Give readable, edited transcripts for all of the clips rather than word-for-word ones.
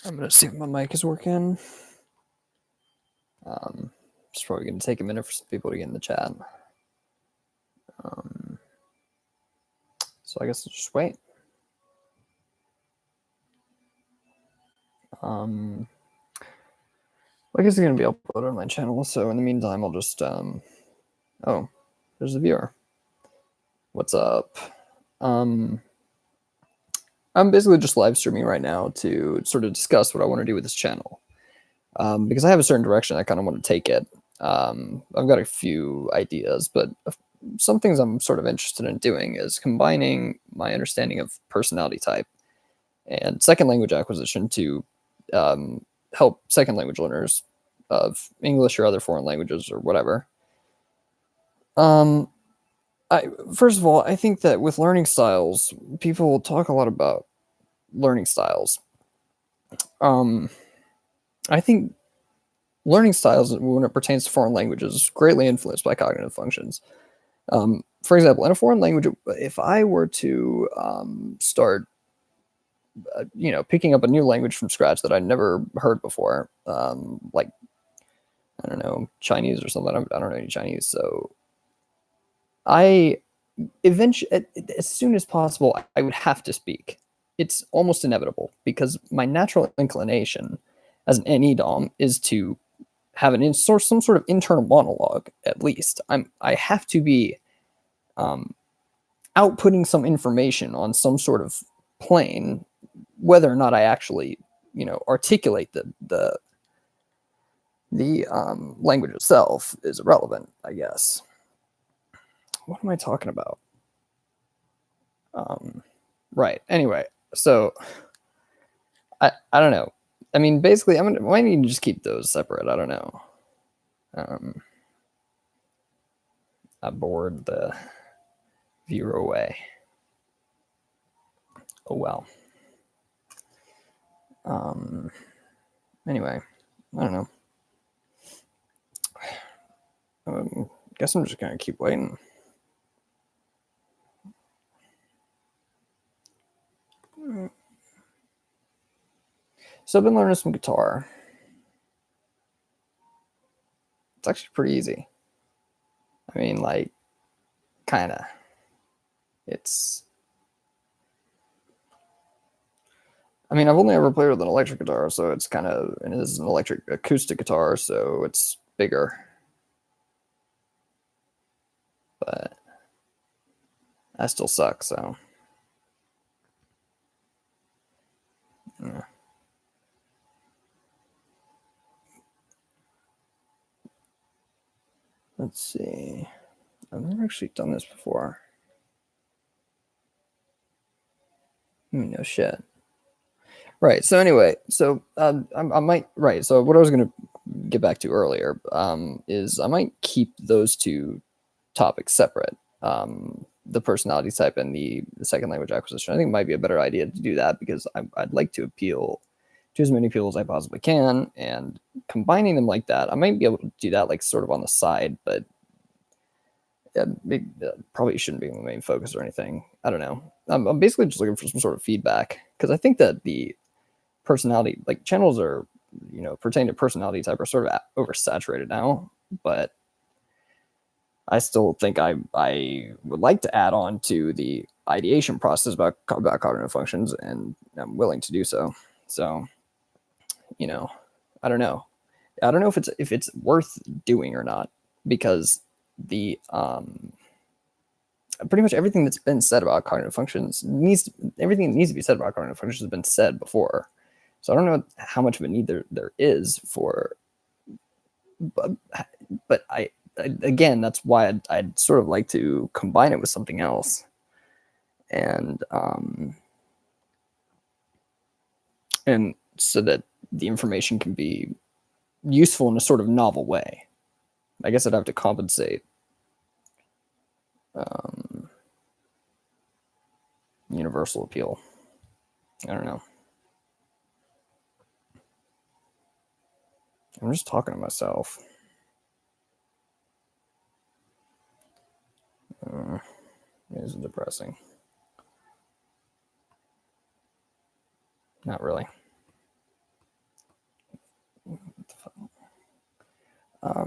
I'm gonna see if my mic is working. It's probably gonna take a minute for some people to get in the chat. So I guess I'll just wait. I guess it's gonna be uploaded on my channel. So in the meantime, I'll just oh, there's a viewer. What's up? I'm basically just live streaming right now to sort of discuss what I want to do with this channel. Because I have a certain direction I kind of want to take it. I've got a few ideas, but some things I'm sort of interested in doing is combining my understanding of personality type and second language acquisition to help second language learners of English or other foreign languages or whatever. First of all, I think that with learning styles, people talk a lot about learning styles. I think learning styles, when it pertains to foreign languages, is greatly influenced by cognitive functions. For example, in a foreign language, if I were to start, picking up a new language from scratch that I'd never heard before, like, I don't know, Chinese or something. I don't know any Chinese. So I eventually, as soon as possible, I would have to speak. It's almost inevitable because my natural inclination as an NE Dom is to have some sort of internal monologue. At least I have to be outputting some information on some sort of plane, whether or not I actually articulate the language itself is irrelevant, I guess. What am I talking about? Right. Anyway, so I don't know. I mean, basically, I might need to just keep those separate. I don't know. I bored the viewer away. Oh well. Anyway, I don't know. Guess I'm just gonna keep waiting. So I've been learning some guitar. It's actually pretty easy. I mean, like, kinda. I've only ever played with an electric guitar, so it's kind of, and it is an electric acoustic guitar, so it's bigger. But I still suck, so. Yeah. Let's see. I've never actually done this before. No shit. Right. So anyway, so I might, right. So what I was going to get back to earlier is I might keep those two topics separate. The personality type and the second language acquisition. I think it might be a better idea to do that because I'd like to appeal to as many people as I possibly can, and combining them like that, I might be able to do that like sort of on the side, but it probably shouldn't be the main focus or anything. I don't know. I'm basically just looking for some sort of feedback because I think that the personality, like channels are, pertaining to personality type are sort of oversaturated now, but I still think I would like to add on to the ideation process about cognitive functions, and I'm willing to do so. So, I don't know. I don't know if it's worth doing or not, because the pretty much everything that's been said about cognitive functions everything that needs to be said about cognitive functions has been said before. So I don't know how much of a need there is for, but I again, that's why I'd sort of like to combine it with something else, and so that the information can be useful in a sort of novel way. I guess I'd have to compensate universal appeal. I don't know. I'm just talking to myself. It is depressing. Not really. But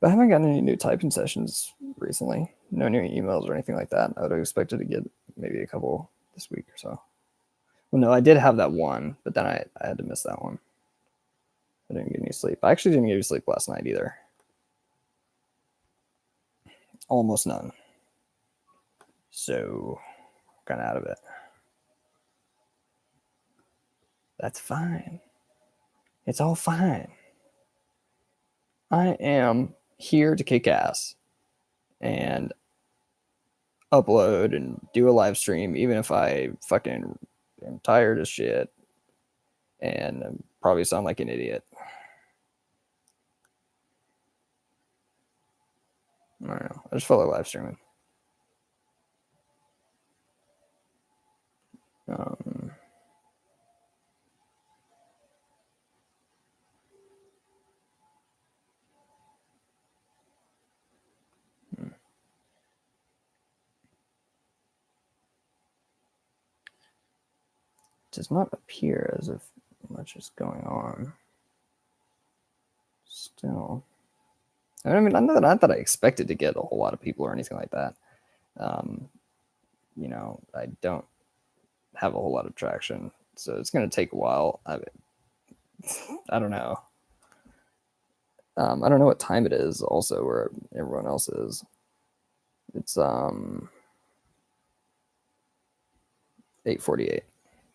I haven't gotten any new typing sessions recently. No new emails or anything like that. I would have expected to get maybe a couple this week or so. Well, no, I did have that one, but then I had to miss that one. I didn't get any sleep. I actually didn't get any sleep last night either. Almost none. So, kind of out of it. That's fine. It's all fine. I am here to kick ass and upload and do a live stream, even if I fucking am tired as shit and probably sound like an idiot. I don't know. I just felt like live streaming. Does not appear as if much is going on. Still, I mean, not that I expected to get a whole lot of people or anything like that. You know, I don't have a whole lot of traction, so it's going to take a while. I don't know. I don't know what time it is. Also, where everyone else is. It's 8:48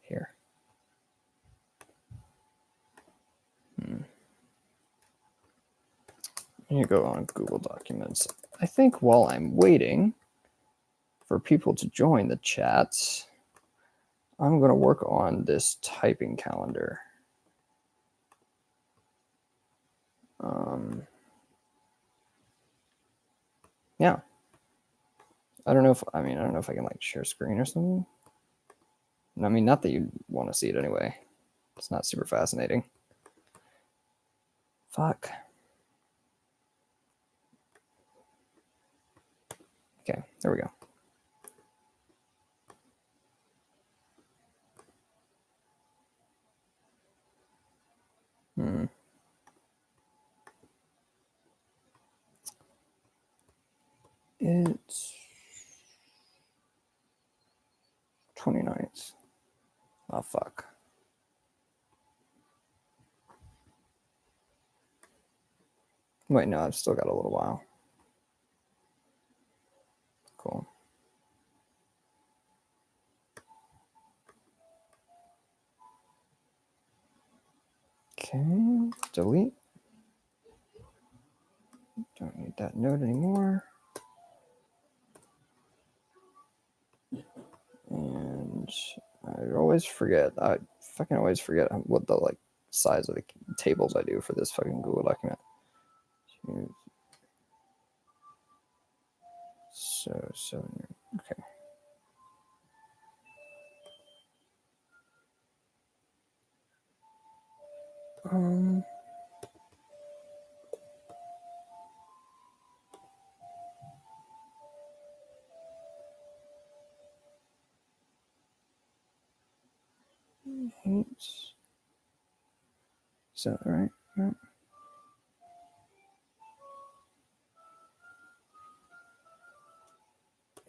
here. You go on Google Documents. I think while I'm waiting for people to join the chats, I'm going to work on this typing calendar. Yeah. I don't know if I can like share screen or something. I mean, not that you want to see it anyway. It's not super fascinating. Fuck. Okay, there we go. It's 29th. Oh, fuck. Wait, no, I've still got a little while. Cool. Okay, delete. Don't need that note anymore. And I always forget. I fucking always forget what the like size of the tables I do for this fucking Google document. So okay. So all right.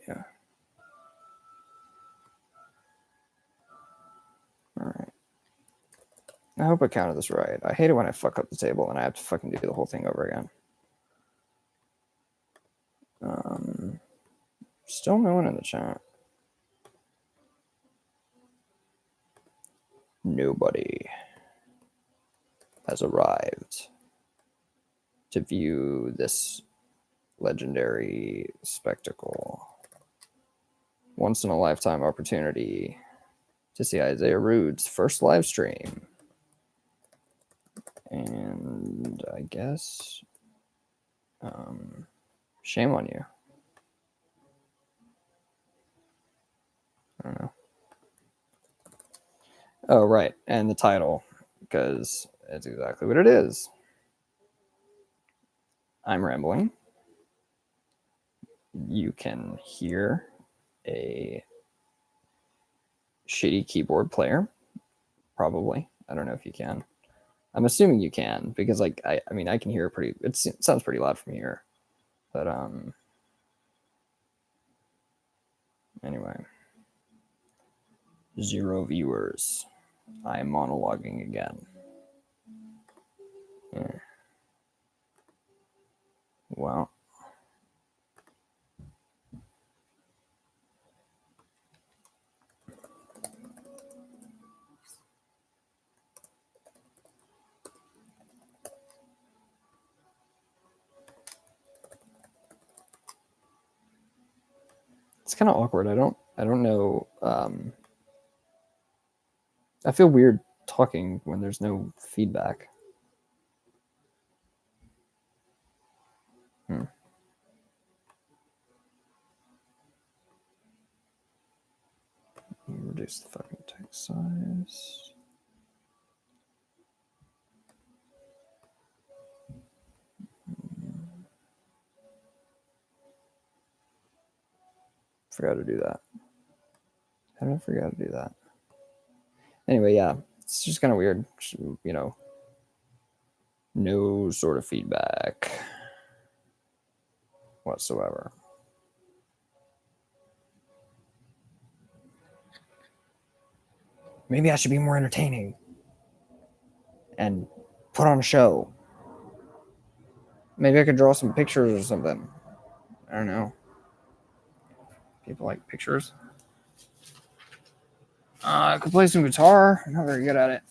Yeah. All right. I hope I counted this right. I hate it when I fuck up the table and I have to fucking do the whole thing over again. Still no one in the chat. Nobody has arrived to view this legendary spectacle. Once in a lifetime opportunity to see Isaiah Rude's first live stream. And I guess shame on you. I don't know. Oh, right. And the title, because it's exactly what it is. I'm rambling. You can hear a shitty keyboard player, probably. I don't know if you can. I'm assuming you can because like I mean I can hear pretty. It sounds pretty loud from here, but anyway, 0 viewers. I am monologuing again. Yeah. Well. It's kind of awkward. I don't know. I feel weird talking when there's no feedback. Reduce the fucking text size. Forgot to do that. How did I forget to do that? Anyway, yeah, it's just kind of weird. You know, no sort of feedback whatsoever. Maybe I should be more entertaining and put on a show. Maybe I could draw some pictures or something. I don't know. People like pictures. I could play some guitar. I'm not very good at it.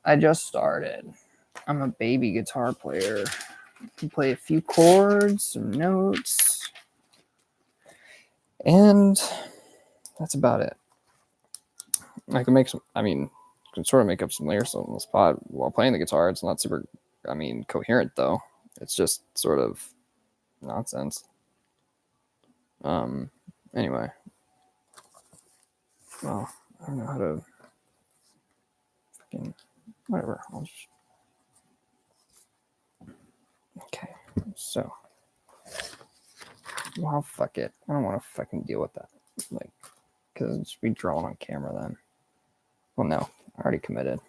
I just started. I'm a baby guitar player. I can play a few chords, some notes, and that's about it. I can make some. I mean, can sort of make up some lyrics on the spot while playing the guitar. It's not super. I mean, coherent though. It's just sort of nonsense. Anyway. Well, I don't know how to fucking whatever. I'll just... Okay, so well, fuck it. I don't want to fucking deal with that. Like, because it's be drawn on camera then. Well, no, I already committed.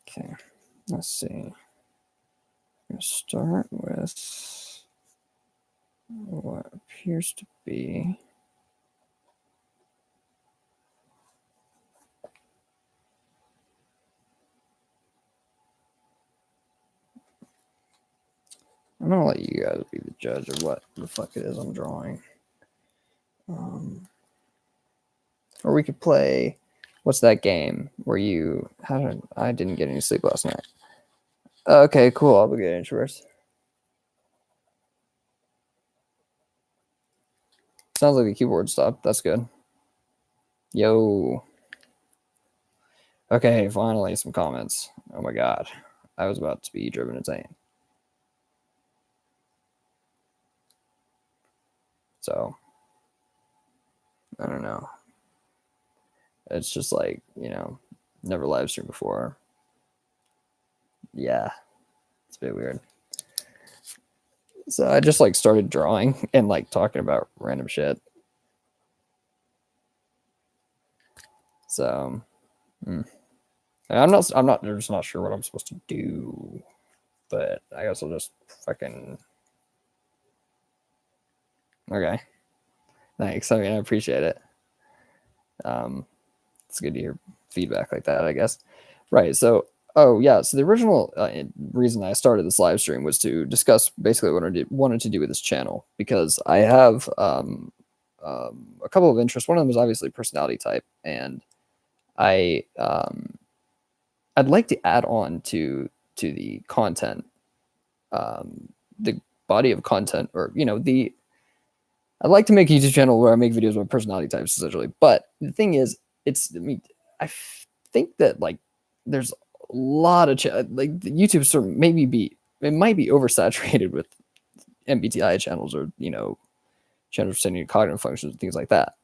Okay, let's see. I'm gonna start with what appears to be I'm gonna let you guys be the judge of what the fuck it is I'm drawing. Or we could play, what's that game where you, I didn't get any sleep last night. Okay, cool, I'll get introverts. Sounds like the keyboard stopped, that's good. Yo. Okay, finally some comments. Oh my god, I was about to be driven insane. So, I don't know. It's just like, you know, never live streamed before. Yeah, it's a bit weird. So I just like started drawing and like talking about random shit. So I'm just not sure what I'm supposed to do, but I guess I'll just fucking. Okay. Thanks. I mean, I appreciate it. It's good to hear feedback like that, I guess. Right. So, oh yeah. So the original reason I started this live stream was to discuss basically what I wanted to do with this channel, because I have a couple of interests. One of them is obviously personality type, and I'd like to add on to the content, the body of content, or you know, I'd like to make a YouTube channel where I make videos about personality types essentially. But the thing is, I think that like there's a lot of like YouTube sort of might be oversaturated with MBTI channels, or you know, channels studying cognitive functions and things like that.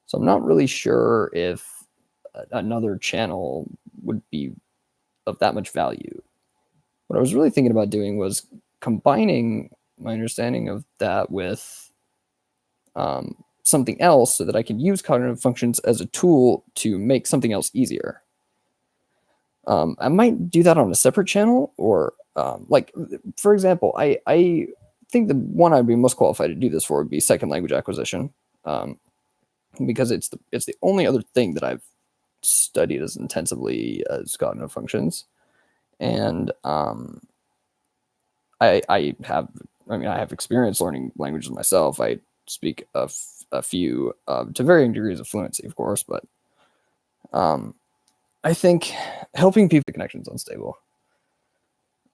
So I'm not really sure if another channel would be of that much value. What I was really thinking about doing was combining my understanding of that with something else so that I can use cognitive functions as a tool to make something else easier. I might do that on a separate channel, or like, for example, I think the one I'd be most qualified to do this for would be second language acquisition, because it's the only other thing that I've studied as intensively as cognitive functions, and I have experience learning languages myself. I speak a few to varying degrees of fluency, of course, but I think helping people, the connection's unstable.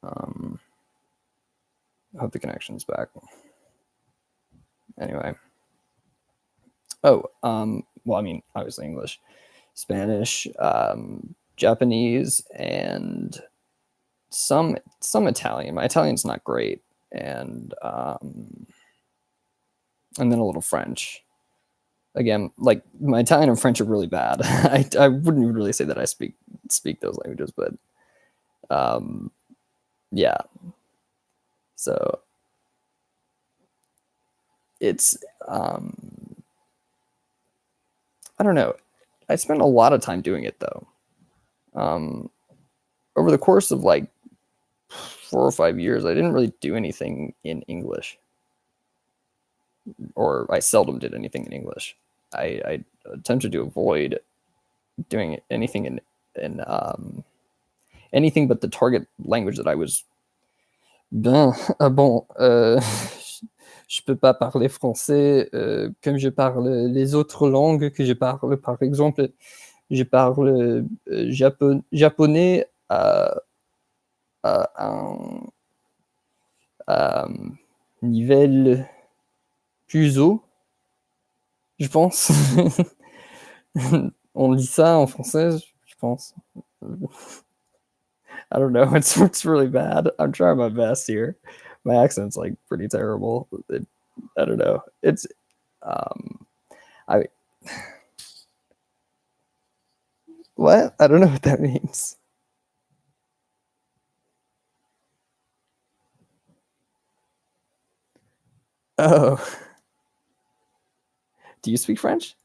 I hope the connection's back. Anyway. Oh, well, I mean, obviously English, Spanish, Japanese, and some Italian. My Italian's not great, and then a little French. Again, like, my Italian and French are really bad. I wouldn't really say that I speak those languages, but yeah. So it's I don't know. I spent a lot of time doing it though. Over the course of like 4 or 5 years, I didn't really do anything in English, or I seldom did anything in English. I attempted to avoid doing anything in anything but the target language that I was. Je peux pas parler français comme je parle les autres langues que je parle. Par exemple, je parle japonais à un niveau plus haut, je pense. On dit ça en français, je pense. I don't know. It's really bad. I'm trying my best here. My accent's like pretty terrible. I don't know. It's I what? I don't know what that means. Oh. Do you speak French?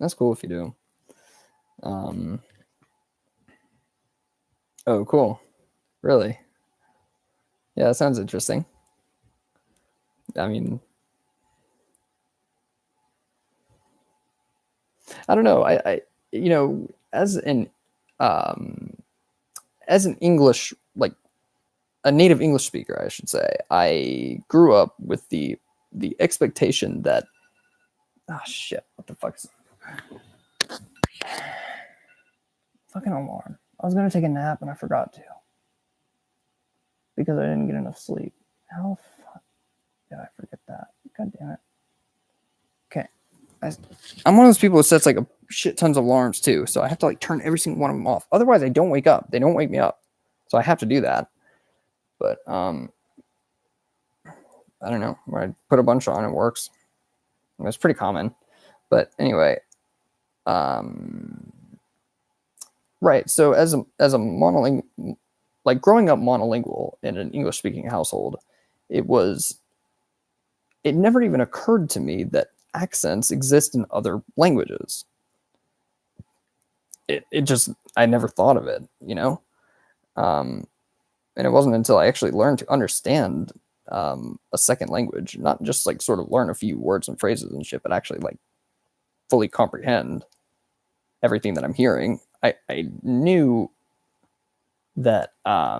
That's cool if you do. Oh, cool. Really? Yeah, that sounds interesting. I mean, I don't know. I as an English, like a native English speaker, I should say, I grew up with the expectation that, oh shit, what the fuck is fucking alarm? I was gonna take a nap and I forgot to because I didn't get enough sleep. How fuck did I forget that? God damn it. Okay, I'm one of those people who sets like a shit tons of alarms too, so I have to like turn every single one of them off. Otherwise, I don't wake up. They don't wake me up, so I have to do that. But I don't know. When I put a bunch on, it works. It's pretty common. But anyway, right. So as a monolingual, like growing up monolingual in an English speaking household, it never even occurred to me that accents exist in other languages. It just, I never thought of it, you know? And it wasn't until I actually learned to understand a second language, not just like sort of learn a few words and phrases and shit, but actually like fully comprehend everything that I'm hearing. I knew that the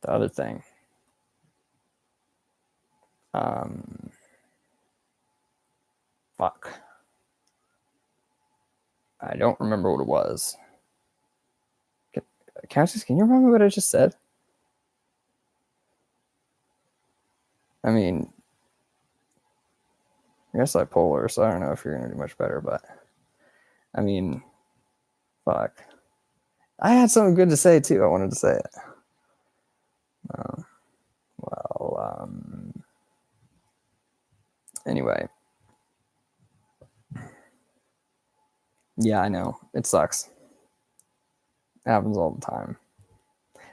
other thing, fuck, I don't remember what it was. Countess, can you remember what I just said? I mean, I guess I polar, so I don't know if you're gonna do much better, but I mean, fuck. I had something good to say too. I wanted to say it. Anyway, Yeah, I know. It sucks. It happens all the time.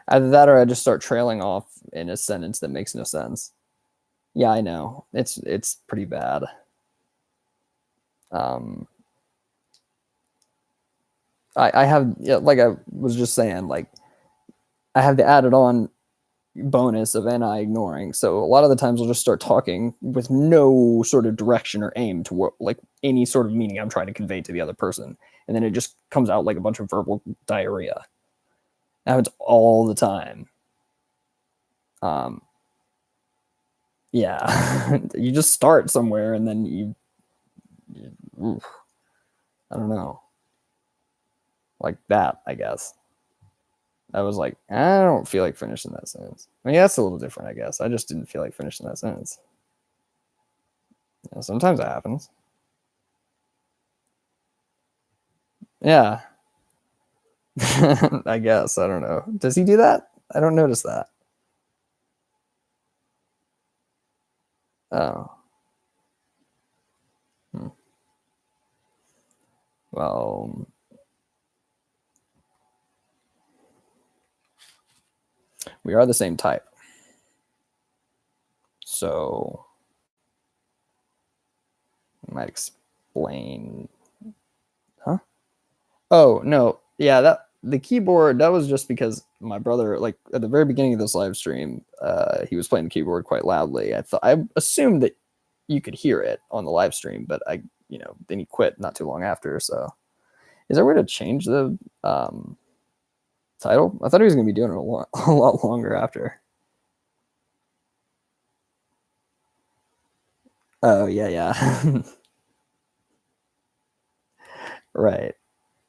Either that or I just start trailing off in a sentence that makes no sense. Yeah, I know. It's pretty bad. Um, I have, yeah, like I was just saying, like I have the added on bonus of NI ignoring. So a lot of the times I'll just start talking with no sort of direction or aim to what, like any sort of meaning I'm trying to convey to the other person, and then it just comes out like a bunch of verbal diarrhea. It happens all the time. Um, yeah, you just start somewhere and then oof, I don't know, like that, I guess. I was like, I don't feel like finishing that sentence. I mean, that's a little different, I guess. I just didn't feel like finishing that sentence. Yeah, sometimes it happens. Yeah. I guess. I don't know. Does he do that? I don't notice that. Oh. Hmm. Well, we are the same type. So I might explain. Huh? Oh, no. Yeah, that the keyboard, that was just because my brother, like at the very beginning of this live stream, he was playing the keyboard quite loudly. I assumed that you could hear it on the live stream, but then he quit not too long after. So is there a way to change the title? I thought he was going to be doing it a lot longer after. Oh, yeah, yeah. Right.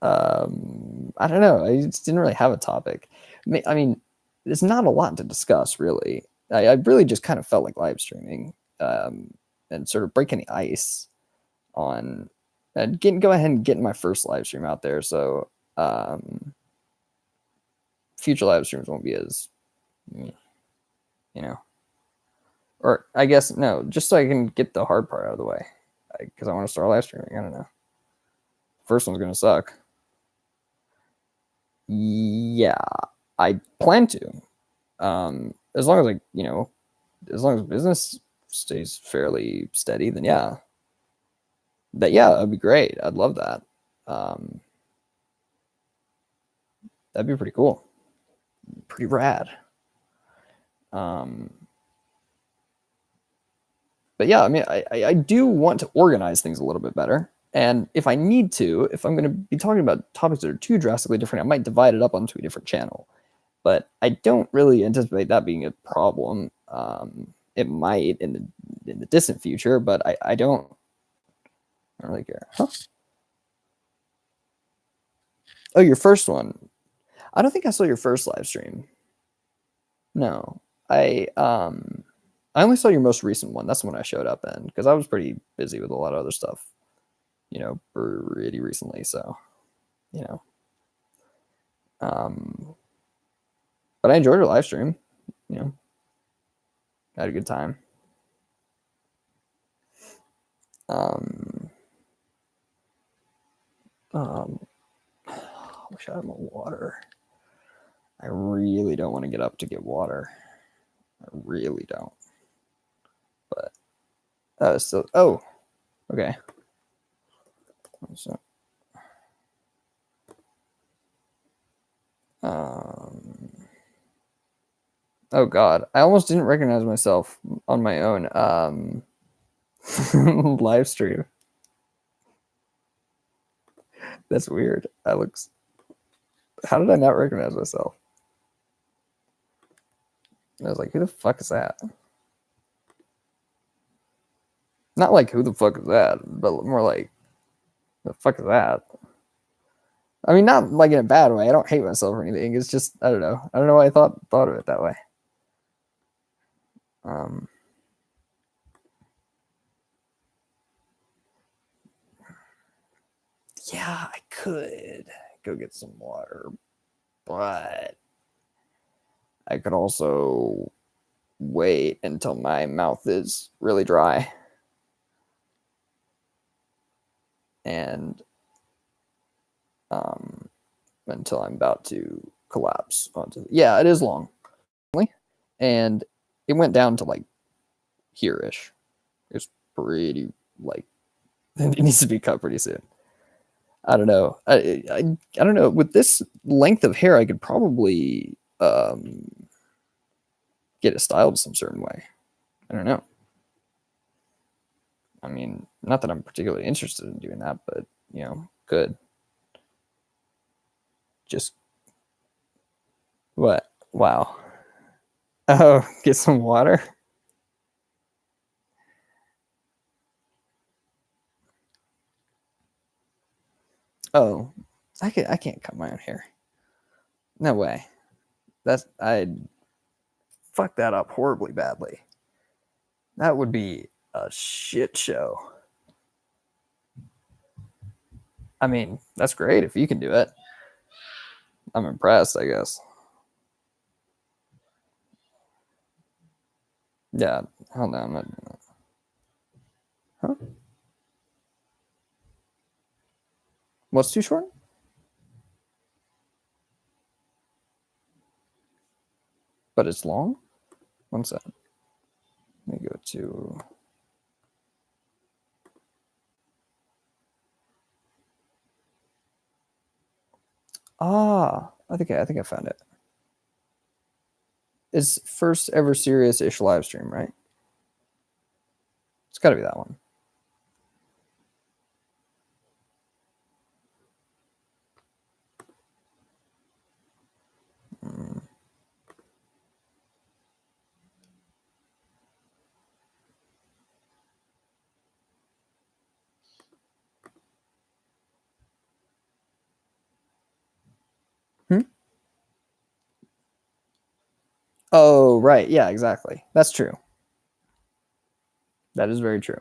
I don't know. I just didn't really have a topic. I mean, there's not a lot to discuss, really. I really just kind of felt like live streaming and sort of breaking the ice on go ahead and getting my first live stream out there. So future live streams won't be as, you know, or I guess, no, just so I can get the hard part out of the way because I want to start live streaming. I don't know. First one's going to suck. Yeah, I plan to. As long as as long as business stays fairly steady, then yeah, that'd be great. I'd love that. Um, that'd be pretty cool, pretty rad. Um, but yeah, I mean, I do want to organize things a little bit better. And if I need to, if I'm going to be talking about topics that are too drastically different, I might divide it up onto a different channel. But I don't really anticipate that being a problem. It might in the distant future, but I don't really care. Huh? Oh, your first one. I don't think I saw your first live stream. No, I only saw your most recent one. That's the one I showed up in because I was pretty busy with a lot of other stuff, pretty recently. So, you know, um, but I enjoyed your live stream. You know, had a good time. Um, I wish I had more water. I really don't want to get up to get water. I really don't. But okay. So, oh God, I almost didn't recognize myself on my own live stream. That's weird. How did I not recognize myself? I was like, who the fuck is that? Not like who the fuck is that, but more like the fuck is that? I mean, not like in a bad way. I don't hate myself or anything. It's just I don't know. I don't know why I thought of it that way. Um, yeah, I could go get some water, but I could also wait until my mouth is really dry. And until I'm about to collapse onto. Yeah, it is long, and it went down to like here-ish. It's pretty like it needs to be cut pretty soon. I don't know. I don't know. With this length of hair, I could probably get it styled some certain way. I don't know. I mean, not that I'm particularly interested in doing that, but could. Just what? Wow. Oh, get some water. Oh, I can't cut my own hair. No way. I fucked that up horribly badly. That would be a shit show. I mean, that's great if you can do it. I'm impressed, I guess. Yeah, hold on, I'm not doing that. Huh? What's too short? But it's long? 1 second. Let me go to. I think I found it. It's first ever serious-ish live stream, right? It's got to be that one. Oh, right. Yeah, exactly. That's true. That is very true.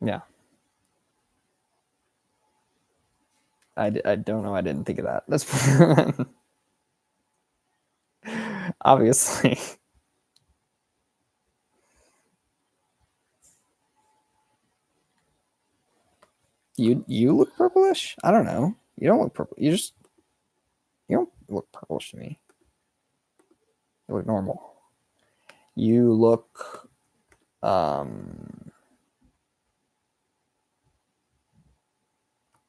Yeah. I don't know. I didn't think of that. That's obviously. You look purplish? I don't know. You don't look purple. You don't look purplish to me. You look normal. You look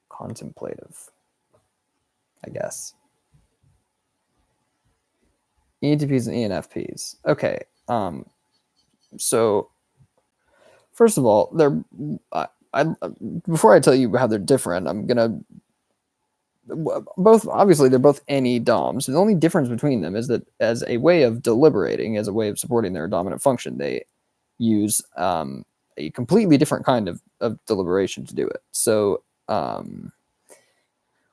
contemplative, I guess. ENTPs and ENFPs. Okay. So first of all, I before I tell you how they're different, I'm gonna both obviously they're both any DOMs. The only difference between them is that as a way of deliberating, as a way of supporting their dominant function, they use a completely different kind of deliberation to do it. So what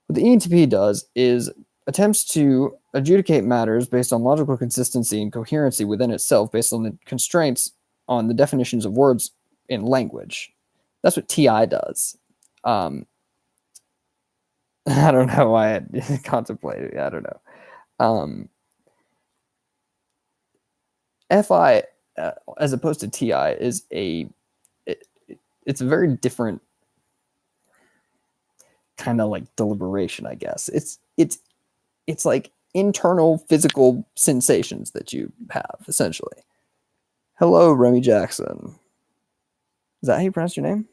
the ENTP does is attempts to adjudicate matters based on logical consistency and coherency within itself, based on the constraints on the definitions of words in language. That's what TI does. I don't know why I contemplated. I don't know. FI, as opposed to TI, is it's a very different kind of like deliberation, I guess. It's like internal physical sensations that you have, essentially. Hello, Remy Jackson. Is that how you pronounce your name?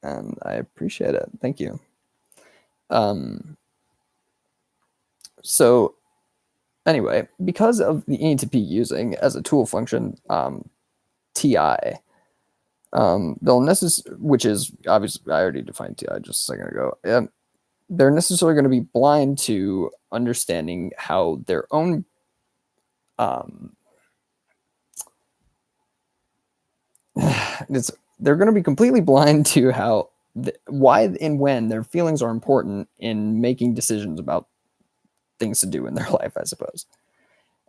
And I appreciate it. Thank you. So anyway, because of the ENTP using as a tool function TI, which is obviously, I already defined TI just a second ago. They're necessarily going to be blind to understanding how their own they're going to be completely blind to how why and when their feelings are important in making decisions about things to do in their life, I suppose.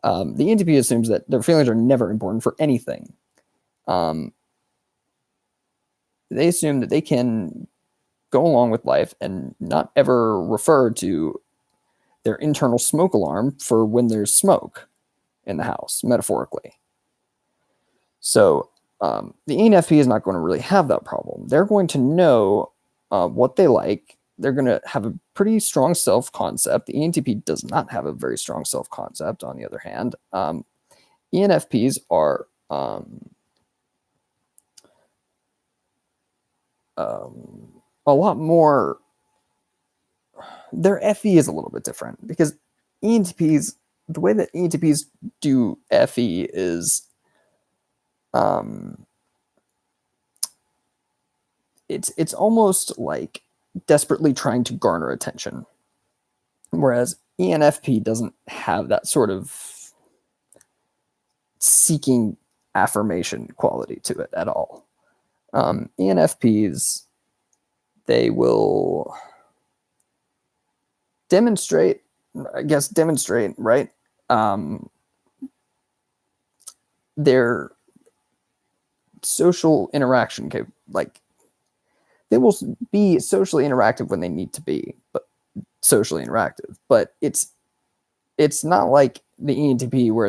The ENTP assumes that their feelings are never important for anything. They assume that they can go along with life and not ever refer to their internal smoke alarm for when there's smoke in the house, metaphorically. So The ENFP is not going to really have that problem. They're going to know what they like. They're going to have a pretty strong self-concept. The ENTP does not have a very strong self-concept, on the other hand. ENFPs are a lot more. Their FE is a little bit different because ENTPs, the way that ENTPs do FE is it's almost like desperately trying to garner attention, whereas ENFP doesn't have that sort of seeking affirmation quality to it at all. ENFPs, they will demonstrate, right? Their social interaction, like they will be socially interactive when they need to be, but socially interactive. But it's not like the ENTP where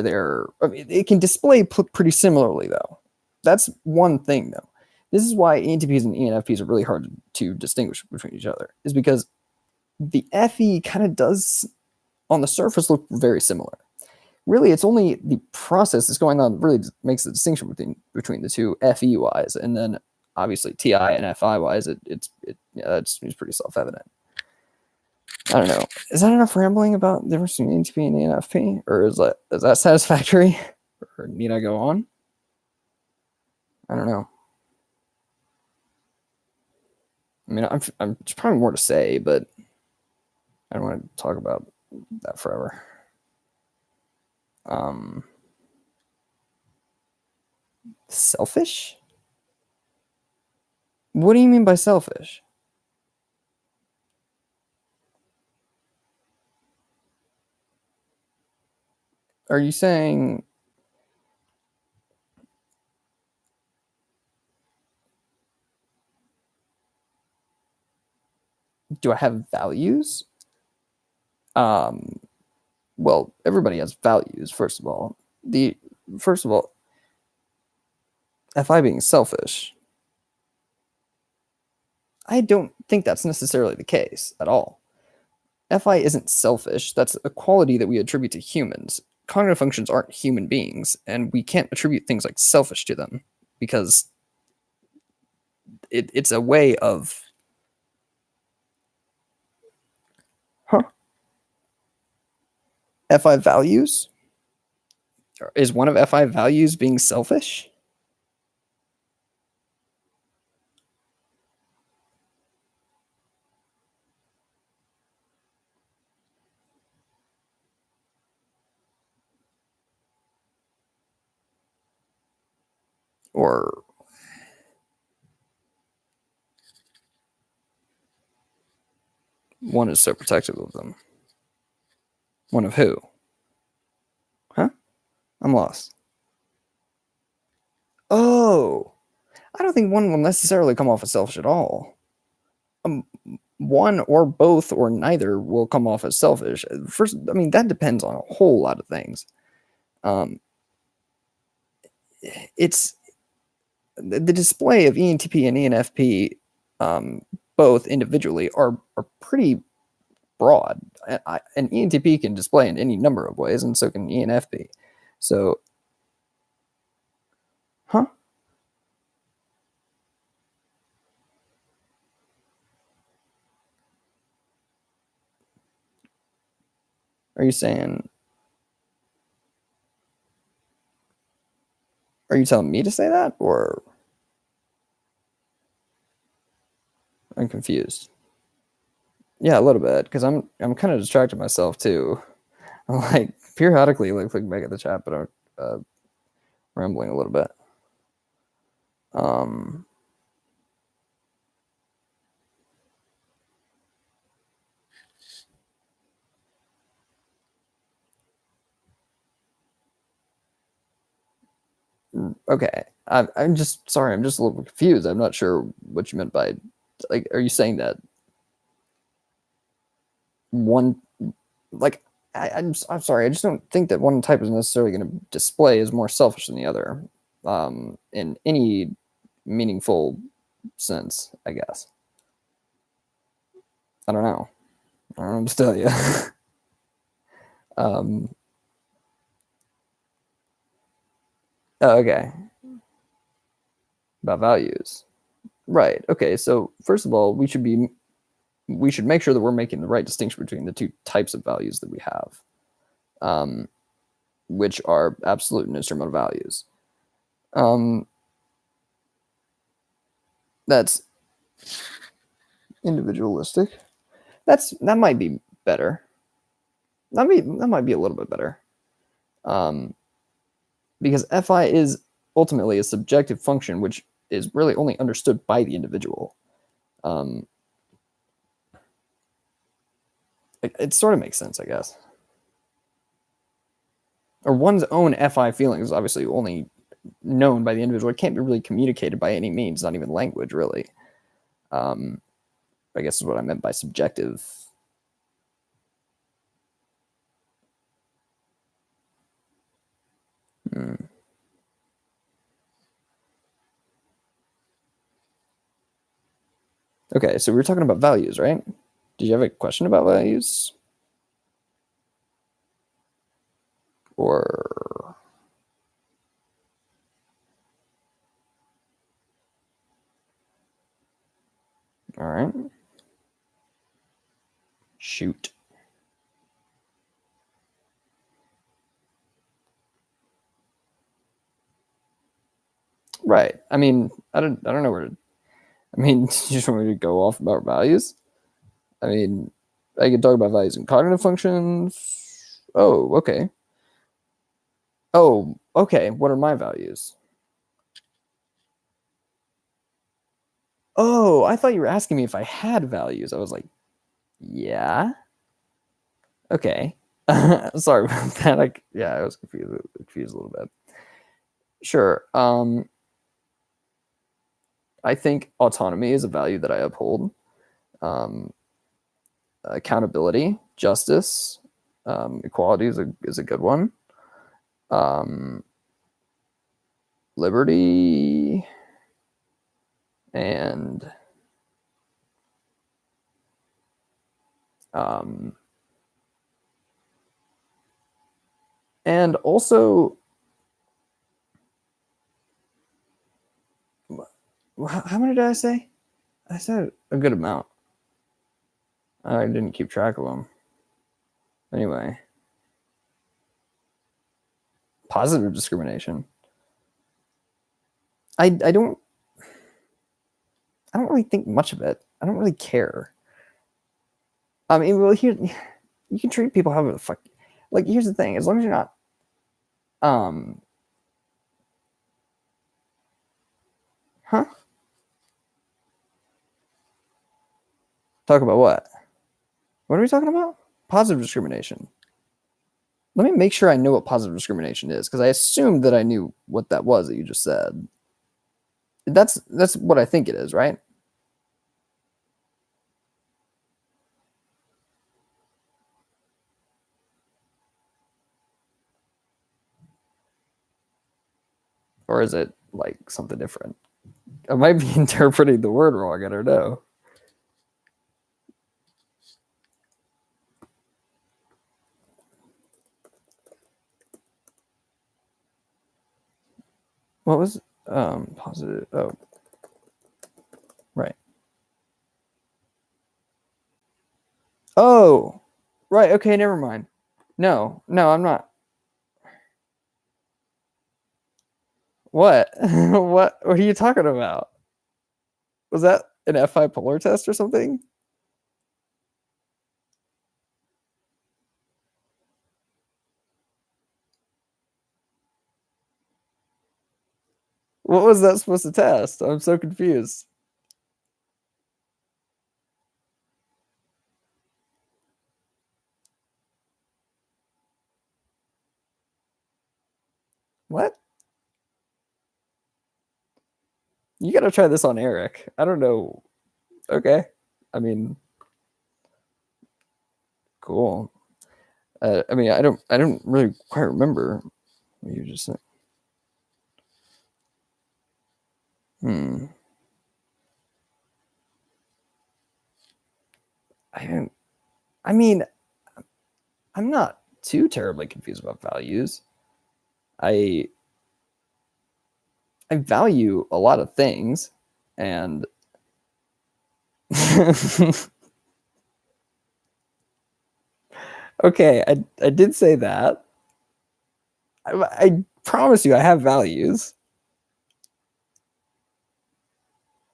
it can display pretty similarly though. That's one thing though. This is why ENTPs and ENFPs are really hard to distinguish between each other, is because the FE kind of does on the surface look very similar. Really, it's only the process that's going on that really makes the distinction between the two FE wise, and then obviously TI and FI wise, it's pretty self-evident. I don't know. Is that enough rambling about the difference between ENTP and ENFP, or is that satisfactory, or need I go on? I don't know. I mean, there's probably more to say, but I don't want to talk about that forever. Selfish? What do you mean by selfish? Are you saying do I have values? Well, everybody has values, first of all. FI being selfish, I don't think that's necessarily the case at all. FI isn't selfish. That's a quality that we attribute to humans. Cognitive functions aren't human beings, and we can't attribute things like selfish to them because it's a way of... FI values? Is one of FI values being selfish? Or one is so protective of them? One of who? Huh? I'm lost. Oh, I don't think one will necessarily come off as selfish at all. One or both or neither will come off as selfish. First, I mean, that depends on a whole lot of things. It's the display of ENTP and ENFP, both individually, are pretty broad. An ENTP can display in any number of ways, and so can ENFP. So, huh? Are you saying? Are you telling me to say that, or I'm confused? Yeah, a little bit, because I'm kind of distracted myself too. I'm like periodically looking back at the chat, but I'm rambling a little bit. Okay, I'm just sorry. I'm just a little confused. I'm not sure what you meant by, like, are you saying that one, like, I'm sorry. I just don't think that one type is necessarily going to display as more selfish than the other. in any meaningful sense, I guess. I don't know. I don't know what to tell you. um, oh, okay. About values. Right. Okay. So first of all, we should make sure that we're making the right distinction between the two types of values that we have, um, which are absolute and instrumental values. That's individualistic. That might be better. That might be a little bit better. Um, because FI is ultimately a subjective function, which is really only understood by the individual. It sort of makes sense, I guess. Or one's own FI feeling is obviously only known by the individual. It can't be really communicated by any means, not even language, really. I guess is what I meant by subjective. Hmm. Okay, so we were talking about values, right? Did you have a question about values? Or all right. Shoot. Right. I mean, I don't know where to. I mean, you just want me to go off about values? I mean, I could talk about values and cognitive functions. Oh, okay. Oh, okay. What are my values? Oh, I thought you were asking me if I had values. I was like, yeah. Okay. Sorry about that. Yeah, I was confused a little bit. Sure. I think autonomy is a value that I uphold. Um, accountability, justice, equality is a good one. Um, liberty, and um, also, how many did I say? I said a good amount. I didn't keep track of them. Anyway, positive discrimination. I don't really think much of it. I don't really care. I mean, well, here you can treat people however the fuck. Like, here's the thing: as long as you're not, um, huh? Talk about what? What are we talking about? Positive discrimination. Let me make sure I know what positive discrimination is, because I assumed that I knew what that was that you just said. That's what I think it is, right? Or is it like something different? I might be interpreting the word wrong. I don't know. What was positive? Oh, right. Oh, right. Okay, never mind. No, no, I'm not. What? What are you talking about? Was that an FI polar test or something? What was that supposed to test? I'm so confused. What? You got to try this on Eric. I don't know. Okay. I mean, cool. I mean, I don't really quite remember what you just said. Hmm. I don't. I mean, I'm not too terribly confused about values. I I value a lot of things, and okay, I did say that. I promise you, I have values.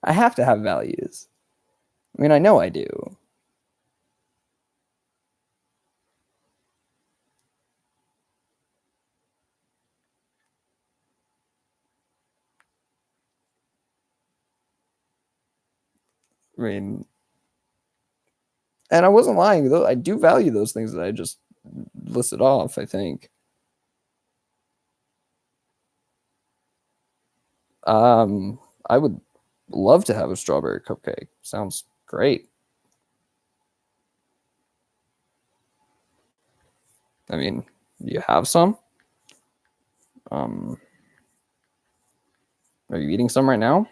I have to have values. I mean, I know I do. I mean, and I wasn't lying though. I do value those things that I just listed off. I think. I would love to have a strawberry cupcake. Sounds great. I mean, you have some. Um, are you eating some right now?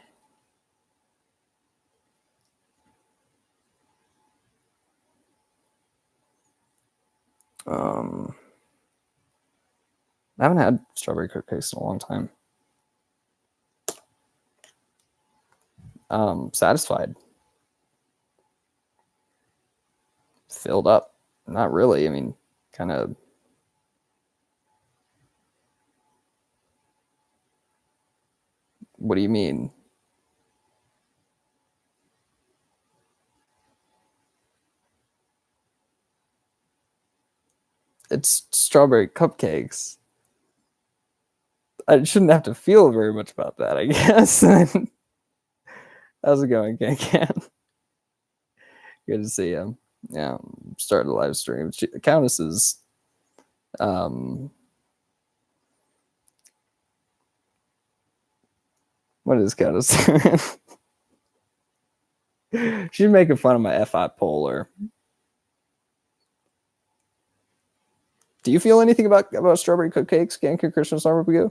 Um, I haven't had strawberry cupcakes in a long time. Satisfied, filled up. Not really. I mean, kind of. What do you mean? It's strawberry cupcakes. I shouldn't have to feel very much about that, I guess. How's it going, Can Can? Good to see you. Yeah, started a live stream. Countess is um what is Countess doing? She's making fun of my FI polar. Do you feel anything about strawberry cupcakes, Can Christian Summer Pagoo?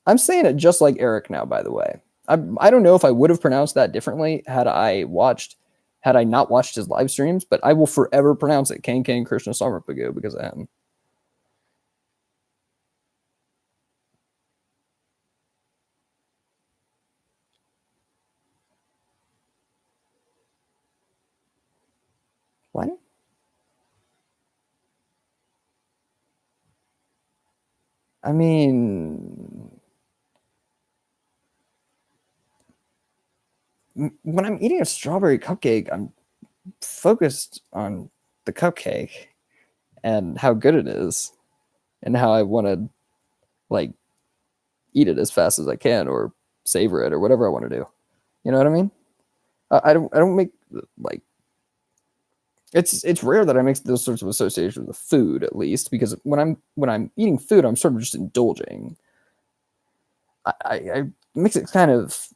I'm saying it just like Eric now, by the way. I don't know if I would have pronounced that differently had I not watched his live streams, but I will forever pronounce it Can Krishna Summer Pagoo because I am. What? I mean, when I'm eating a strawberry cupcake, I'm focused on the cupcake and how good it is and how I want to like eat it as fast as I can or savor it or whatever I want to do. You know what I mean? I don't make like it's rare that I make those sorts of associations with food at least because when I'm eating food I'm sort of just indulging. I makes it kind of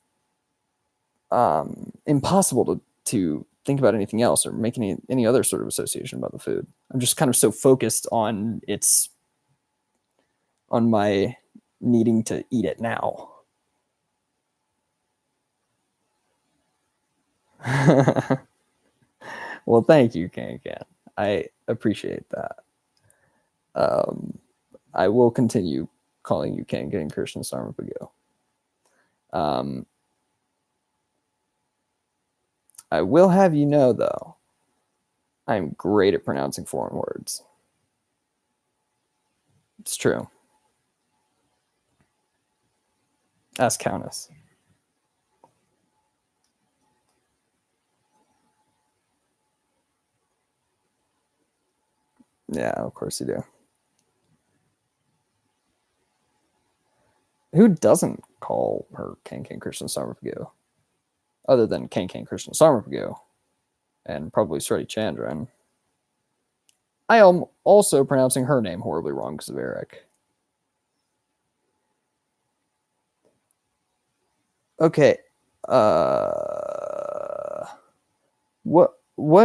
impossible to think about anything else or make any other sort of association about the food. I'm just kind of so focused on my needing to eat it now. Well, thank you, Can. I appreciate that. Um, I will continue calling you Can Christian Sarmapago. Um, I will have you know, though, I'm great at pronouncing foreign words. It's true. Ask Countess. Yeah, of course you do. Who doesn't call her Can Christian Sarmapago? Other than Can Christian Sarmapago and probably Sreti Chandran. I am also pronouncing her name horribly wrong because of Eric. Okay. What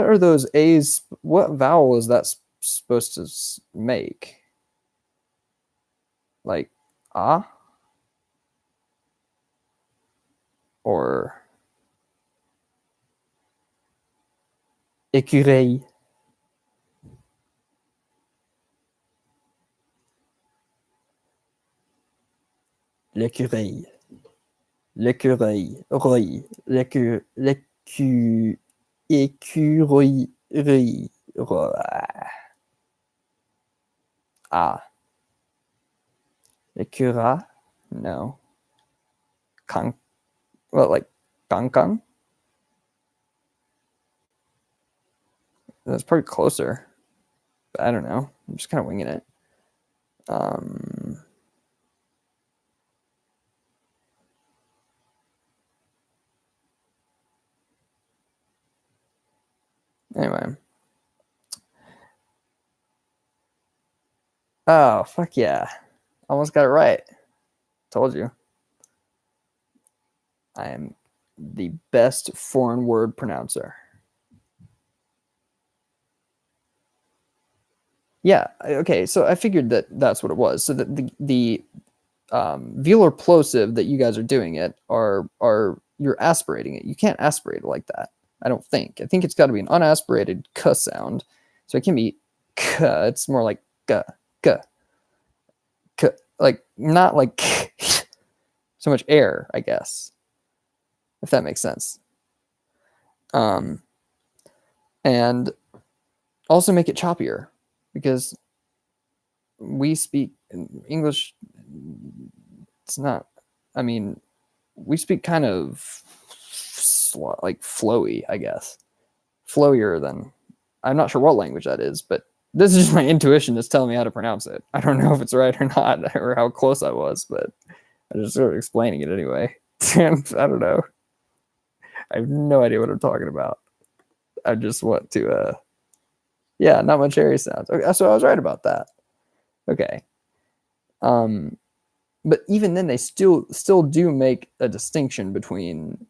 are those A's? What vowel is that supposed to make? Like ah? or écureuil. L'écureuil. L'écureuil. Roy. Écureuil. Ah. Écura? No. Con. Well, like Kong. That's probably closer. But I don't know. I'm just kind of winging it. Anyway. Oh, fuck yeah. Almost got it right. Told you. I am the best foreign word pronouncer. Yeah. Okay. So I figured that that's what it was. So that the velar plosive that you guys are doing it are you're aspirating it. You can't aspirate it like that. I don't think. I think it's got to be an unaspirated k sound. So it can be k. It's more like k, k, k. Like not like so much air, I guess. If that makes sense. And also make it choppier because we speak English. It's not. I mean, we speak kind of like flowy, I guess. Flowier than. I'm not sure what language that is, but this is just my intuition that's telling me how to pronounce it. I don't know if it's right or not, or how close I was, but I'm just sort of explaining it anyway. I don't know. I have no idea what I'm talking about. I just want to, yeah, not much airy sounds. Okay, so I was right about that. Okay. But even then, they still do make a distinction between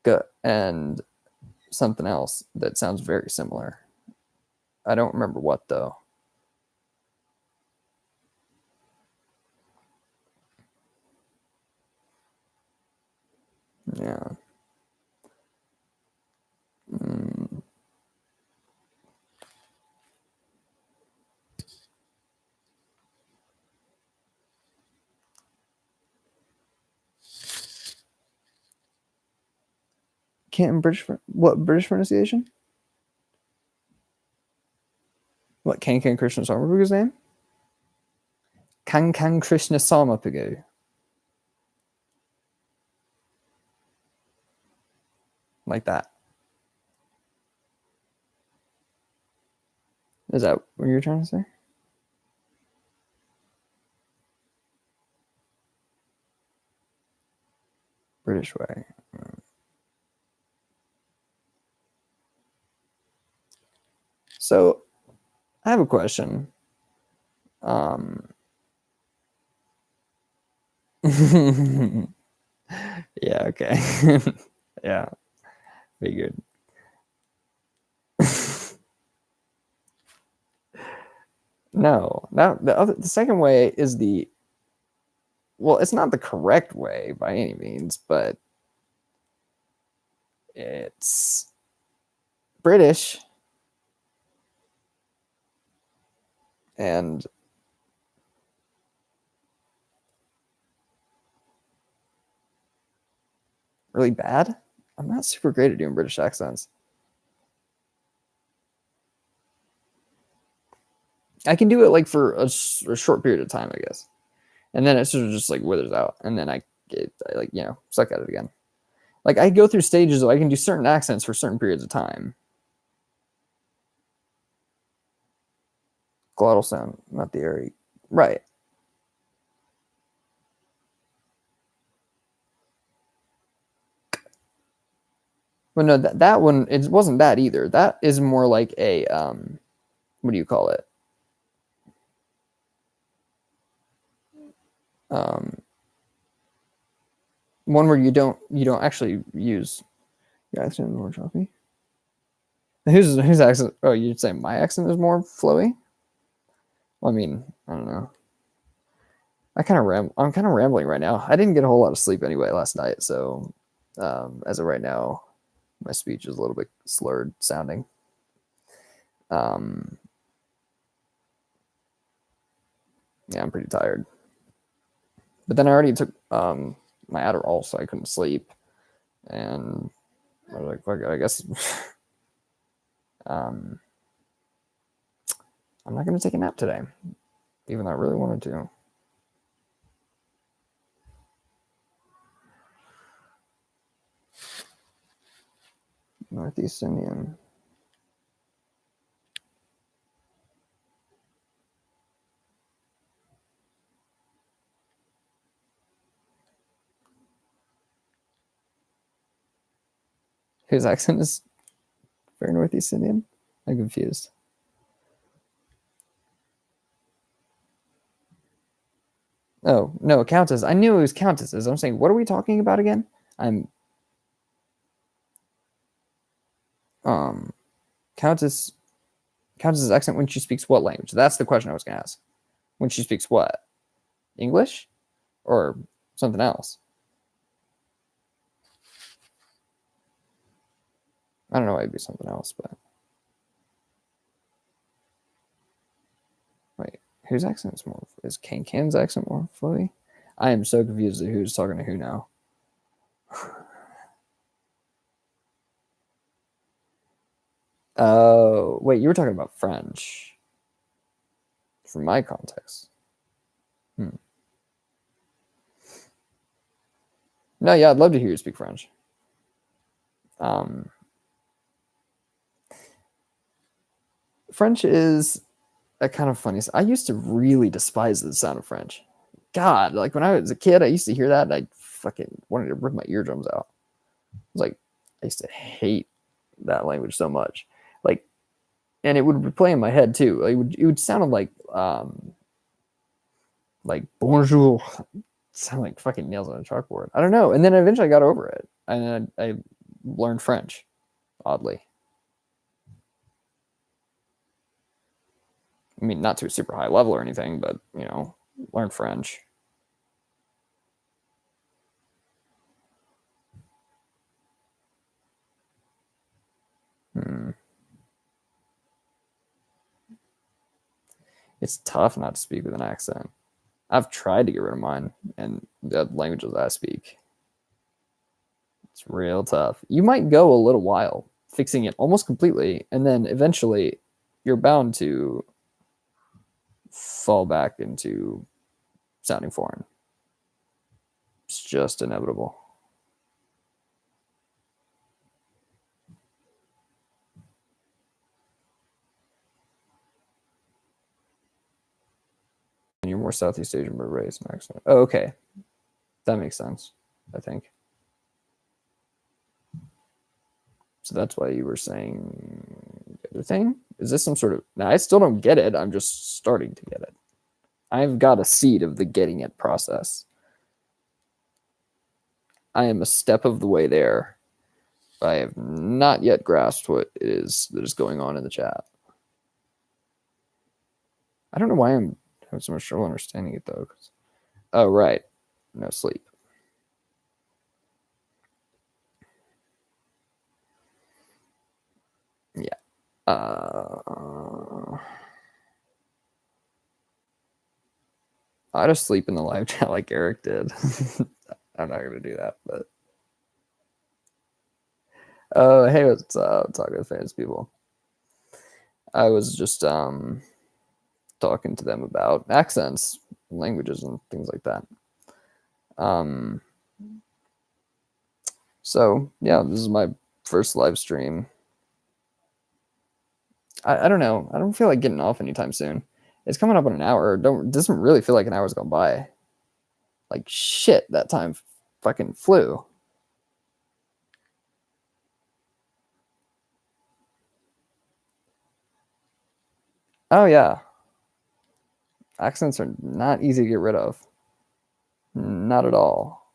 g and something else that sounds very similar. I don't remember what though. Yeah. Can't British what British pronunciation? What Kankan Krishna Samapugu's name? Kankan Krishna Samapugu. Like that. Is that what you're trying to say? British way. So I have a question. Yeah, okay. Yeah, figured. No, the second way is well, it's not the correct way by any means, but it's British and really bad. I'm not super great at doing British accents. I can do it like for a short period of time, I guess, and then it sort of just like withers out, and then I like suck at it again. Like I go through stages, I can do certain accents for certain periods of time. Glottal sound, not the airy, right? Well, no, that one it wasn't that either. That is more like a what do you call it? One where you don't actually use your accent is more choppy. Whose accent? Oh, you'd say my accent is more flowy. Well, I mean, I don't know. I'm kind of rambling right now. I didn't get a whole lot of sleep anyway last night, so as of right now, my speech is a little bit slurred sounding. Um, yeah, I'm pretty tired. But then I already took my Adderall, so I couldn't sleep, and I was like, "Fuck it, I guess um, I'm not going to take a nap today, even though I really wanted to." Northeast Indian. Whose accent is very Northeast Indian? I'm confused. Oh, no, Countess. I knew it was Countesses. I'm saying, what are we talking about again? I'm um Countess Countess's accent when she speaks what language? That's the question I was gonna ask. When she speaks what? English or something else? I don't know why it'd be something else, but wait, whose accent is more? Is Can's accent more flowy? I am so confused at who's talking to who now. Oh, wait, you were talking about French. From my context. Hmm. No, yeah, I'd love to hear you speak French. French is a kind of funny. I used to really despise the sound of French. God, like when I was a kid, I used to hear that and I fucking wanted to rip my eardrums out. I was like, I used to hate that language so much. Like, and it would play in my head too. Like, it would sound like bonjour, sound like fucking nails on a chalkboard. I don't know. And then eventually I got over it, and I learned French. Oddly, I mean, not to a super high level or anything, but learned French. Hmm. It's tough not to speak with an accent. I've tried to get rid of mine and the languages I speak. It's real tough. You might go a little while fixing it almost completely, and then eventually you're bound to fall back into sounding foreign. It's just inevitable. And you're more Southeast Asian but raised in accent. Oh, okay. That makes sense, I think. So that's why you were saying the other thing? Is this some sort of... Now, I still don't get it. I'm just starting to get it. I've got a seed of the getting it process. I am a step of the way there. I have not yet grasped what it is that is going on in the chat. I don't know why I'm having so much trouble understanding it, though. Oh, right. No sleep. Yeah. I just sleep in the live chat like Eric did. I'm not going to do that, but. Oh, hey, what's up? Talking to fans people. I was just talking to them about accents, languages, and things like that. So yeah, this is my first live stream. I don't know. I don't feel like getting off anytime soon. It's coming up in an hour. Doesn't really feel like an hour's gone by. Like shit, that time fucking flew. Oh yeah. Accents are not easy to get rid of. Not at all.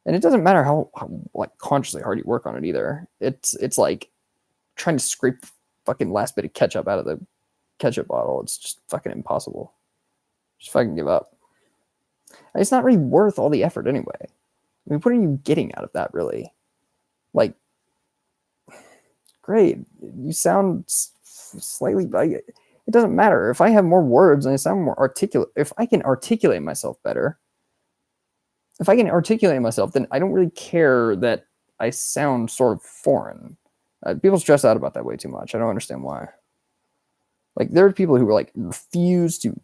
And it doesn't matter how like consciously hard you work on it either. It's like trying to scrape the fucking last bit of ketchup out of the ketchup bottle. It's just fucking impossible. Just fucking give up. It's not really worth all the effort anyway. I mean, what are you getting out of that, really? Like, great, you sound slightly. It doesn't matter if I have more words and I sound more articulate. If I can articulate myself better, then I don't really care that I sound sort of foreign. People stress out about that way too much. I don't understand why. Like, there are people who like refuse to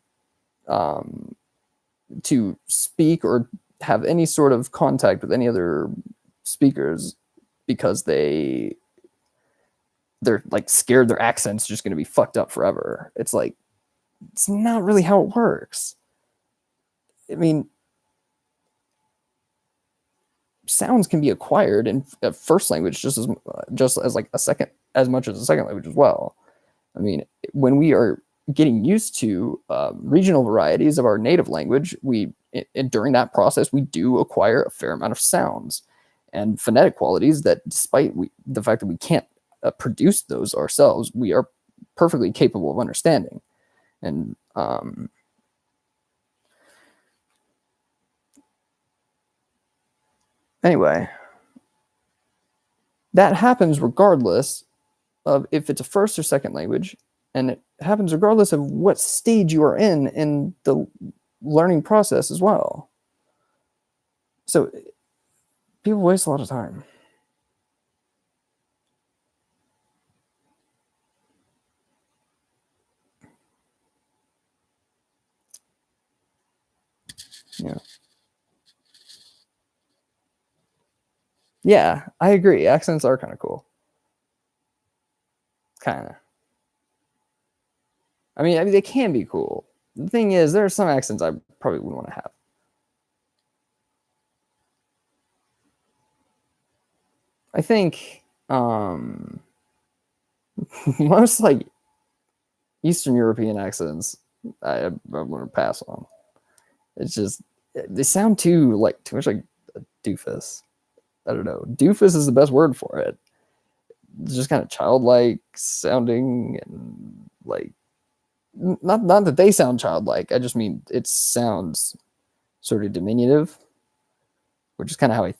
speak or have any sort of contact with any other speakers because they're like scared their accent's just going to be fucked up forever. It's like, it's not really how it works. I mean, sounds can be acquired in a first language just as like a second, as much as a second language as well. I mean, when we are getting used to regional varieties of our native language, during that process we do acquire a fair amount of sounds and phonetic qualities that, despite the fact that we can't produce those ourselves, we are perfectly capable of understanding. And anyway, that happens regardless of if it's a first or second language, and it happens regardless of what stage you are in the learning process as well. So people waste a lot of time. Yeah. Yeah, I agree. Accents are kind of cool. Kind of. I mean, they can be cool. The thing is, there are some accents I probably wouldn't want to have. I think most like Eastern European accents I want to pass on. It's just, they sound too much like a doofus. I don't know. Doofus is the best word for it. It's just kind of childlike sounding, and like, not that they sound childlike. I just mean it sounds sort of diminutive, which is kind of how I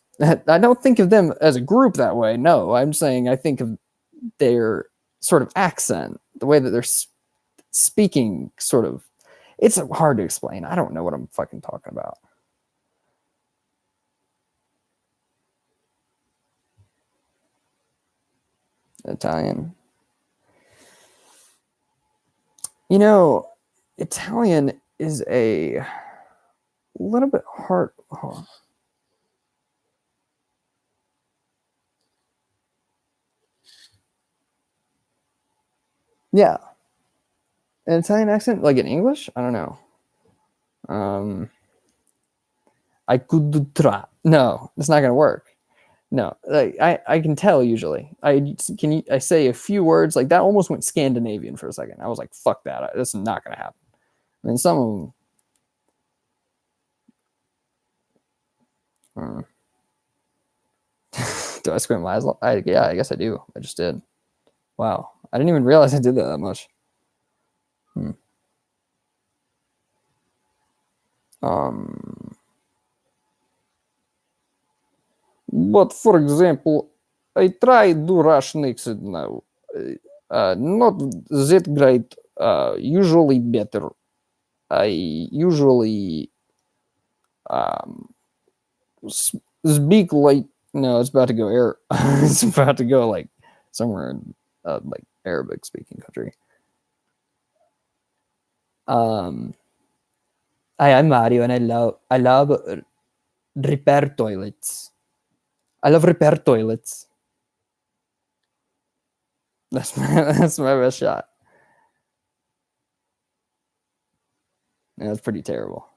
don't think of them as a group that way. No, I'm saying I think of their sort of accent, the way that they're speaking, sort of. It's hard to explain. I don't know what I'm fucking talking about. Italian. You know, Italian is a little bit hard. Oh. Yeah. An Italian accent, like in English? I don't know. I could try. No, it's not going to work. No, like, I can tell usually. I say a few words like that. Almost went Scandinavian for a second. I was like, "Fuck that! This is not going to happen." I mean, some of them. Do I squint my eyes? Yeah, I guess I do. I just did. Wow, I didn't even realize I did that much. But for example, I tried do Rush next now. Not that great. Usually better. I usually speak like, no, it's about to go air. It's about to go like somewhere in like Arabic speaking country. I am Mario, and I love repair toilets. I love repair toilets. That's my best shot. Yeah, that's pretty terrible.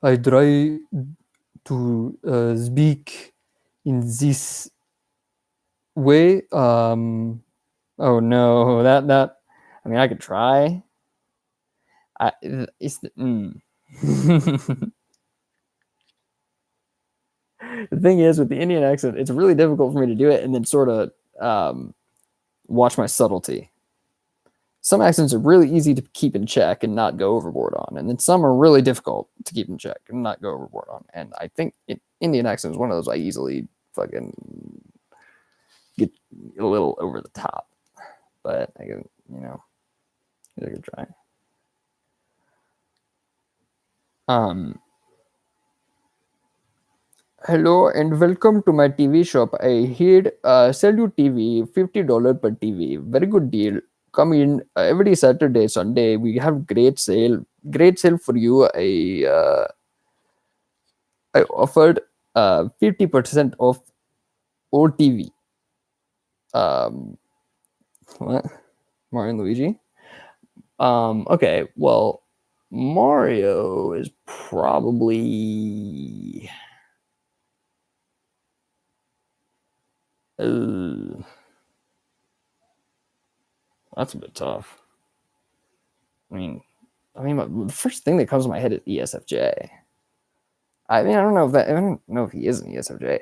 I try to speak in this way. Oh no, that. I mean, I could try. It's the, The thing is, with the Indian accent, it's really difficult for me to do it and then sort of watch my subtlety. Some accents are really easy to keep in check and not go overboard on, and then some are really difficult to keep in check and not go overboard on. And I think Indian accent is one of those I easily fucking get a little over the top. But I can, I could try. Hello and welcome to my TV shop. I here sell you TV, $50 per TV. Very good deal. Come in every Saturday, Sunday. We have great sale. Great sale for you. I offered 50% off old TV. What? Mario and Luigi? Okay, well, Mario is probably that's a bit tough. I mean, the first thing that comes to my head is ESFJ. I don't know if he is an ESFJ.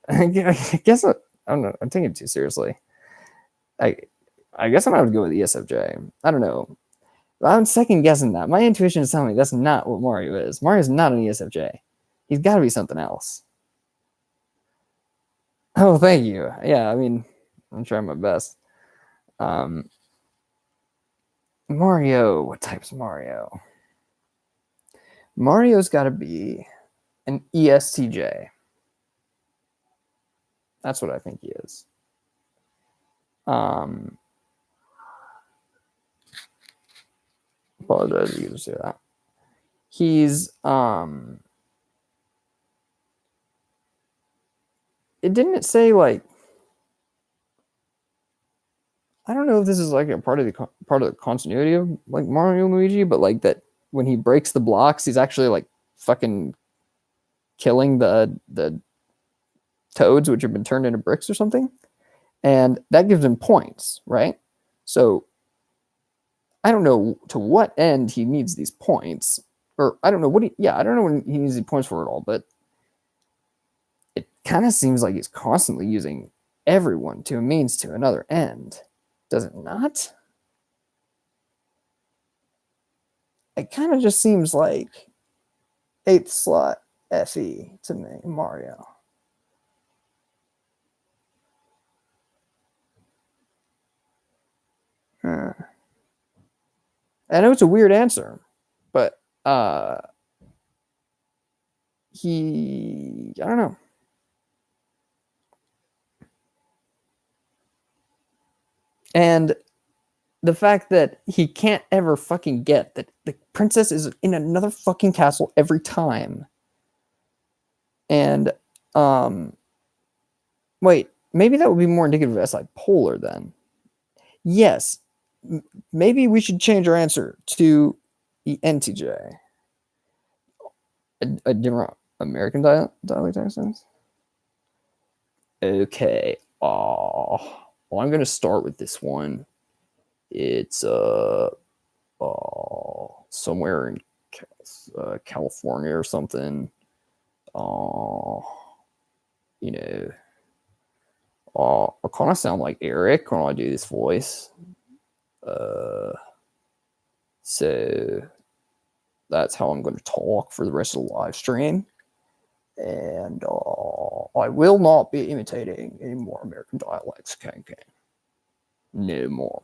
I guess I don't know. I'm taking it too seriously. I guess I'm gonna go with ESFJ. I don't know. I'm second guessing that. My intuition is telling me that's not what Mario is. Mario's not an ESFJ. He's got to be something else. Oh, thank you. Yeah, I'm trying my best. Mario. What type's Mario? Mario's got to be an ESTJ. That's what I think he is. Apologize if you can say that. He's it didn't say like, I don't know if this is like a part of the continuity of like Mario and Luigi, but like that when he breaks the blocks, he's actually like fucking killing the toads which have been turned into bricks or something, and that gives him points, right? So I don't know to what end he needs these points, or I don't know I don't know when he needs these points for it all, but it kind of seems like he's constantly using everyone to a means to another end. Does it not? It kind of just seems like 8th slot FE to me, Mario. I know it's a weird answer, but I don't know. And the fact that he can't ever fucking get that the princess is in another fucking castle every time. And wait, maybe that would be more indicative as like polar then. Yes, maybe we should change our answer to the NTJ. A different American dialect accents? Okay. Well, I'm gonna start with this one. It's somewhere in California or something. I kind of sound like Eric when I do this voice. So that's how I'm going to talk for the rest of the live stream. And I will not be imitating any more American dialects, can. No more.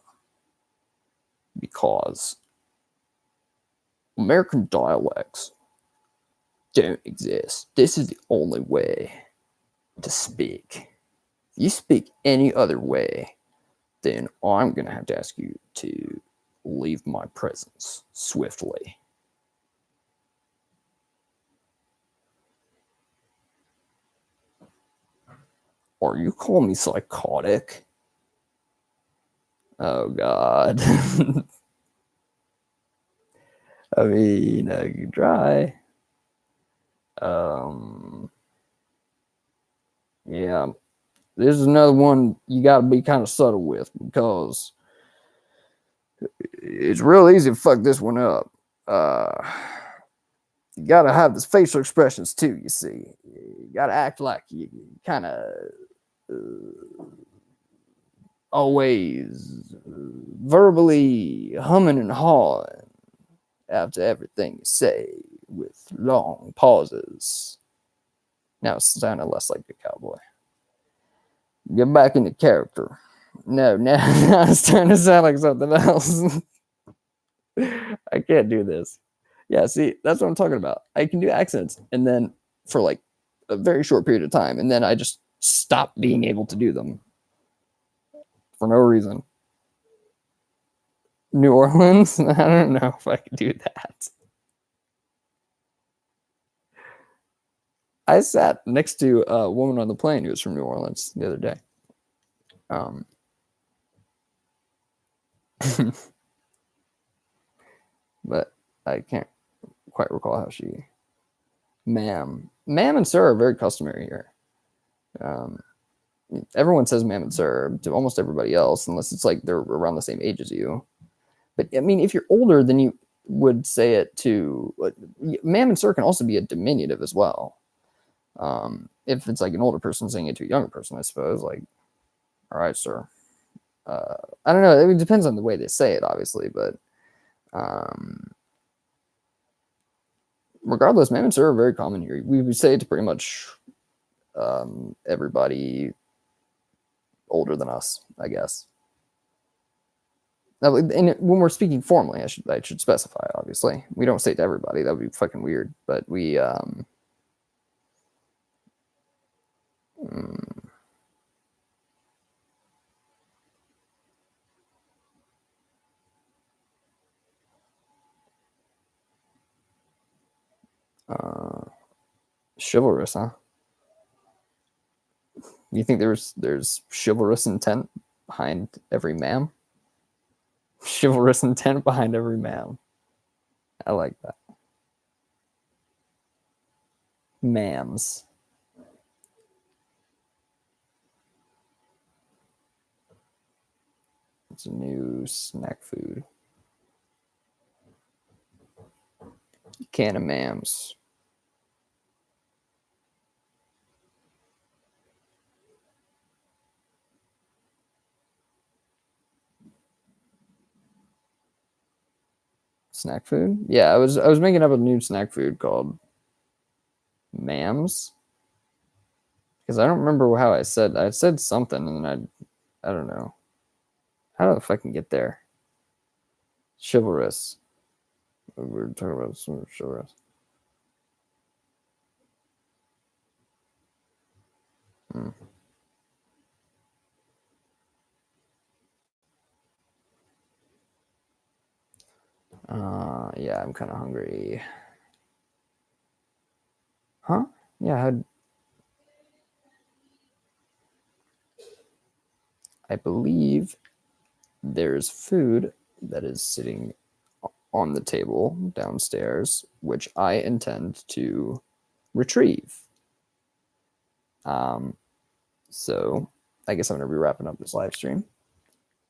Because American dialects don't exist. This is the only way to speak. If you speak any other way, then I'm going to have to ask you to leave my presence swiftly. Are you calling me psychotic? Oh, God. I can try. Yeah. This is another one you got to be kind of subtle with because it's real easy to fuck this one up. You gotta have the facial expressions too. You see, you gotta act like you kind of always verbally humming and hawing after everything you say with long pauses. Now it's sounding less like a cowboy. Get back into character. No, now it's starting to sound like something else. I can't do this. Yeah, see, that's what I'm talking about. I can do accents, and then for like a very short period of time, and then I just stop being able to do them for no reason. New Orleans? I don't know if I can do that. I sat next to a woman on the plane who was from New Orleans the other day. But I can't quite recall how she. Ma'am and sir are very customary here. Everyone says ma'am and sir to almost everybody else, unless it's like they're around the same age as you. But I mean, if you're older, then you would say it to ma'am and sir can also be a diminutive as well. If it's like an older person saying it to a younger person, I suppose, like, all right, sir. I don't know. It depends on the way they say it, obviously, but regardless, ma'am and sir are very common here. We would say it to pretty much everybody older than us, I guess. Now, and when we're speaking formally, I should specify. Obviously, we don't say it to everybody. That would be fucking weird. But we chivalrous, huh? You think there's chivalrous intent behind every ma'am? Chivalrous intent behind every ma'am. I like that. Ma'ams. It's a new snack food. Can of ma'ams. Snack food? Yeah, I was making up a new snack food called Mams. Because I don't remember how I said something and then I don't know. How the fuck can get there? Chivalrous. We're talking about some chivalrous. Yeah, I'm kind of hungry. Huh? Yeah, I believe there's food that is sitting on the table downstairs, which I intend to retrieve. So I guess I'm going to be wrapping up this live stream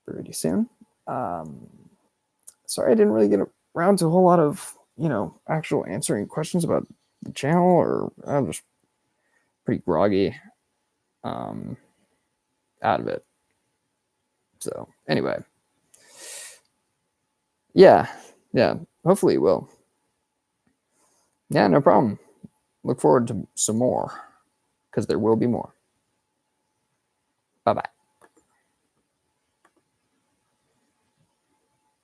pretty soon. Sorry I didn't really get around to a whole lot of, actual answering questions about the channel, or I'm just pretty groggy out of it. So anyway, yeah, hopefully it will. Yeah, no problem. Look forward to some more, because there will be more. Bye-bye.